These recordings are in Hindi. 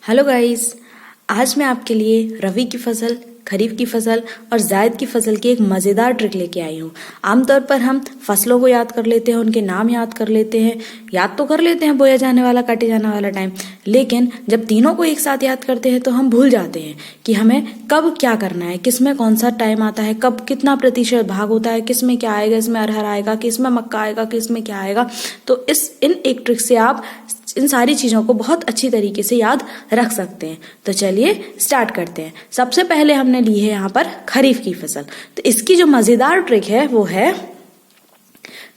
हेलो गाइस, आज मैं आपके लिए रबी की फसल, खरीफ की फसल और जायद की फसल की एक मज़ेदार ट्रिक लेके आई हूँ। आमतौर पर हम फसलों को याद कर लेते हैं, उनके नाम याद कर लेते हैं, याद तो कर लेते हैं बोया जाने वाला, काटे जाने वाला टाइम, लेकिन जब तीनों को एक साथ याद करते हैं तो हम भूल जाते हैं कि हमें कब क्या करना है, किस में कौन सा टाइम आता है, कब कितना प्रतिशत भाग होता है, किस में क्या आएगा, इसमें अरहर आएगा, किस में मक्का आएगा, किस में क्या आएगा। तो इन एक ट्रिक से आप इन सारी चीज़ों को बहुत अच्छी तरीके से याद रख सकते हैं। तो चलिए स्टार्ट करते हैं। सबसे पहले हमने ली है यहाँ पर खरीफ की फसल। तो इसकी जो मज़ेदार ट्रिक है वो है,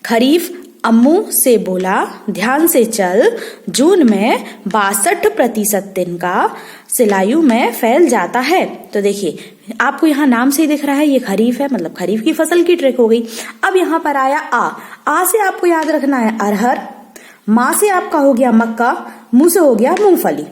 खरीफ अम्मू से बोला ध्यान से चल, जून में 62% तिनका सिलायू में फैल जाता है। तो देखिए, आपको यहाँ नाम से ही दिख रहा है ये खरीफ है, मतलब खरीफ की फसल की ट्रिक हो गई। अब यहाँ पर आया आ से आपको याद रखना है अरहर, माँ से आपका हो गया मक्का, मुंह से हो गया मूंगफली,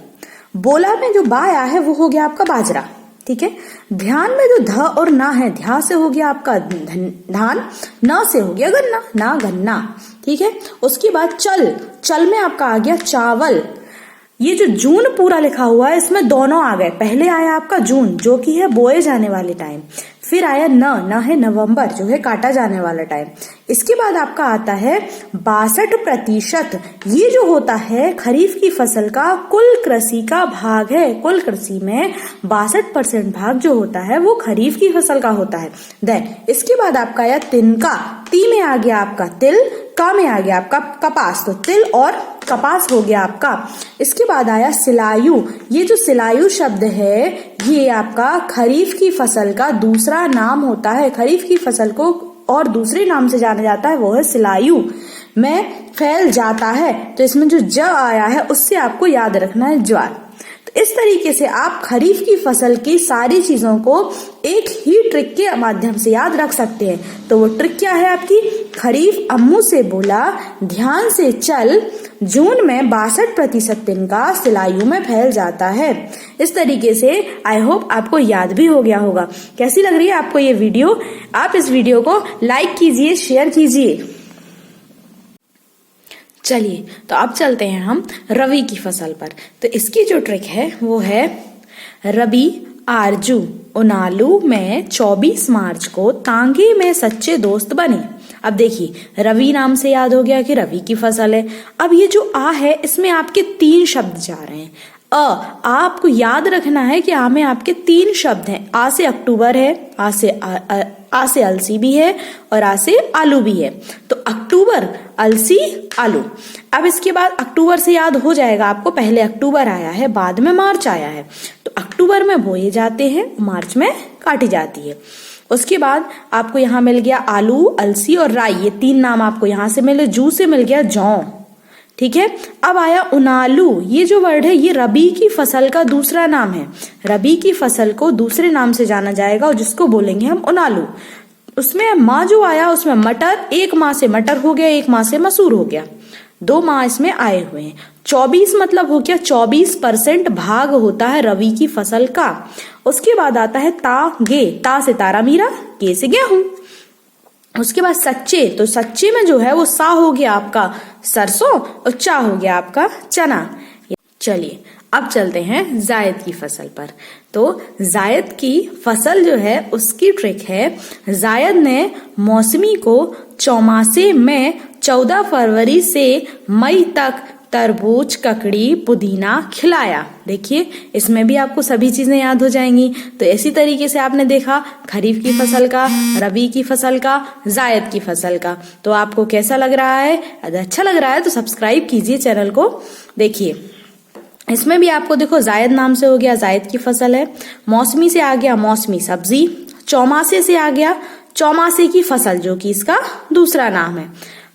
बोला में जो बा आया है वो हो गया आपका बाजरा। ठीक है, ध्यान में जो ध और ना है, ध्या से हो गया आपका धान, न से हो गया गन्ना, ना गन्ना। ठीक है, उसके बाद चल में आपका आ गया चावल। ये जो जून पूरा लिखा हुआ है इसमें दोनों आ गए। पहले आया आपका जून जो कि है बोए जाने वाले टाइम, फिर आया न है नवंबर जो है काटा जाने वाला टाइम। इसके बाद आपका आता है 62%। ये जो होता है खरीफ की फसल का कुल कृषि का भाग है। कुल कृषि में 62% भाग जो होता है वो खरीफ की फसल का होता है। देन इसके बाद आपका आया तिनका। ती में आ गया आपका तिल, का में आ गया आपका कपास, तो तिल और कपास हो गया आपका। इसके बाद आया सिलायू। ये जो सिलायू शब्द है ये आपका खरीफ की फसल का दूसरा नाम होता है। खरीफ की फसल को और दूसरे नाम से जाना जाता है, वो है सिलायू में फैल जाता है। तो इसमें जो ज आया है उससे आपको याद रखना है ज्वार। तो इस तरीके से आप खरीफ की फसल की सारी चीजों को एक ही ट्रिक के माध्यम से याद रख सकते हैं। तो वो ट्रिक क्या है आपकी, खरीफ अम्मू से बोला ध्यान से चल, जून में 62% तिनका सिलायू में फैल जाता है। इस तरीके से आई होप आपको याद भी हो गया होगा। कैसी लग रही है आपको ये वीडियो? आप इस वीडियो को लाइक कीजिए, शेयर कीजिए। चलिए तो अब चलते हैं हम रबी की फसल पर। तो इसकी जो ट्रिक है वो है, रबी आरजू उनालू में 24 मार्च को तांगे में सच्चे दोस्त बने। अब देखिए, रबी नाम से याद हो गया कि रबी की फसल है। अब ये जो आ है इसमें आपके 3 शब्द जा रहे हैं। आपको याद रखना है कि आ में आपके 3 शब्द हैं। आ से अक्टूबर है, आ से अलसी भी है और आ से आलू भी है। तो अक्टूबर, अलसी, आलू। अब इसके बाद अक्टूबर से याद हो जाएगा आपको, पहले अक्टूबर आया है, बाद में मार्च आया है। तो अक्टूबर में बोए जाते हैं, मार्च में काटी जाती है। उसके बाद आपको यहाँ मिल गया आलू, अलसी और राई, ये 3 नाम आपको यहाँ से मिले। जू से मिल गया जौ। ठीक है, अब आया उनालू। ये जो वर्ड है ये रबी की फसल का दूसरा नाम है। रबी की फसल को दूसरे नाम से जाना जाएगा और जिसको बोलेंगे हम उनालू। उसमें माँ जो आया उसमें मटर, एक माँ से मटर हो गया, एक माँ से मसूर हो गया, 2 माँ इसमें आए हुए हैं। 24 मतलब हो गया 24% भाग होता है रबी की फसल का। उसके बाद आता है तागे, ता से तारा मीरा, गे से गेहूं। उसके बाद सच्चे, तो सच्चे में जो है वो सा हो गया आपका सरसों और चा हो गया आपका चना। चलिए अब चलते हैं जायद की फसल पर। तो जायद की फसल जो है उसकी ट्रिक है, जायद ने मौसमी को चौमासे में 14 फरवरी से मई तक तरबूज, ककड़ी, पुदीना खिलाया। देखिए इसमें भी आपको सभी चीजें याद हो जाएंगी। तो इसी तरीके से आपने देखा खरीफ की फसल का, रबी की फसल का, जायद की फसल का। तो आपको कैसा लग रहा है? अगर अच्छा लग रहा है तो सब्सक्राइब कीजिए चैनल को। देखिए इसमें भी आपको देखो, जायद नाम से हो गया जायद की फसल है, मौसमी से आ गया मौसमी सब्जी, चौमासे से आ गया चौमासे की फसल जो कि इसका दूसरा नाम है।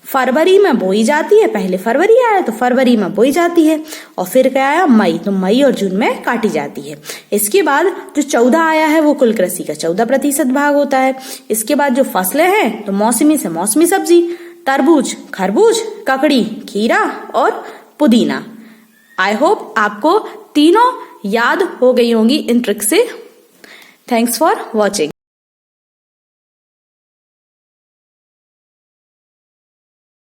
फरवरी में बोई जाती है, पहले फरवरी आया तो फरवरी में बोई जाती है, और फिर क्या आया मई, तो मई और जून में काटी जाती है। इसके बाद जो 14 आया है वो कुल कृषि का 14% भाग होता है। इसके बाद जो फसलें हैं तो मौसमी से मौसमी सब्जी, तरबूज, खरबूज, ककड़ी, खीरा और पुदीना। आई होप आपको तीनों याद हो गई होंगी इन ट्रिक से। Thanks for watching.